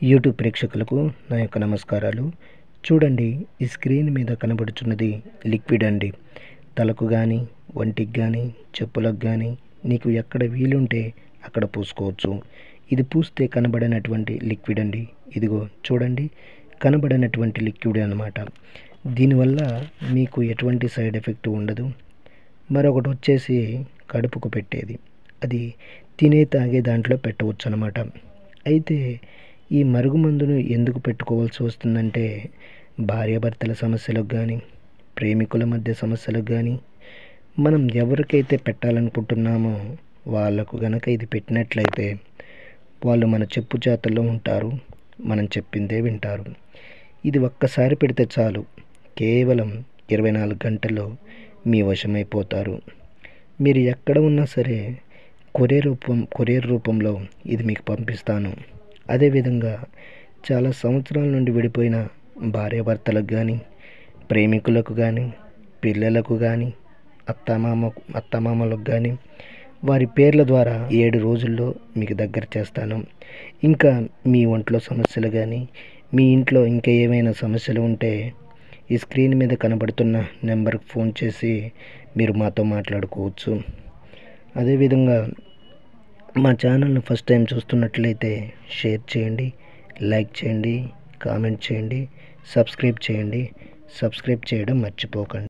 YouTube ప్రేక్షకులకు నా యొక్క నమస్కారాలు. చూడండి, ఈ స్క్రీన్ మీద కనబడుచున్నది లిక్విడ్ అండి. తలకు కానీ, ఒంటికి కానీ, చెప్పులకు కానీ నీకు ఎక్కడ వీలుంటే అక్కడ పూసుకోవచ్చు. ఇది పూస్తే కనబడినటువంటి లిక్విడ్ అండి. ఇదిగో చూడండి, కనబడినటువంటి లిక్విడ్ అన్నమాట. దీనివల్ల మీకు ఎటువంటి సైడ్ ఎఫెక్ట్ ఉండదు. మరొకటి వచ్చేసి కడుపుకు పెట్టేది, అది తినే తాగే దాంట్లో పెట్టవచ్చు అన్నమాట. అయితే ఈ మరుగుమందును ఎందుకు పెట్టుకోవాల్సి వస్తుందంటే, భార్యాభర్తల సమస్యలకు కానీ, ప్రేమికుల మధ్య సమస్యలకు కానీ, మనం ఎవరికైతే పెట్టాలనుకుంటున్నామో వాళ్ళకు గనక ఇది పెట్టినట్లయితే వాళ్ళు మన చెప్పు చేతల్లో ఉంటారు, మనం చెప్పిందే వింటారు. ఇది ఒక్కసారి పెడితే చాలు, కేవలం 24 గంటల్లో మీ వశమైపోతారు. మీరు ఎక్కడ ఉన్నా సరే కొరియర్ రూపంలో ఇది మీకు పంపిస్తాను. అదేవిధంగా చాలా సంవత్సరాల నుండి విడిపోయిన భార్యాభర్తలకు కానీ, ప్రేమికులకు కానీ, పిల్లలకు కానీ, అత్తమామలకు కానీ వారి పేర్ల ద్వారా 7 రోజుల్లో మీకు దగ్గర చేస్తాను. ఇంకా మీ ఒంట్లో సమస్యలు కానీ, మీ ఇంట్లో ఇంకా ఏమైనా సమస్యలు ఉంటే ఈ స్క్రీన్ మీద కనబడుతున్న నెంబర్కి ఫోన్ చేసి మీరు మాతో మాట్లాడుకోవచ్చు. అదేవిధంగా మా ఛానల్ని ఫస్ట్ టైం చూస్తున్నట్లయితే షేర్ చేయండి, లైక్ చేయండి, కామెంట్ చేయండి, సబ్స్క్రైబ్ చేయండి. సబ్స్క్రైబ్ చేయడం మర్చిపోకండి.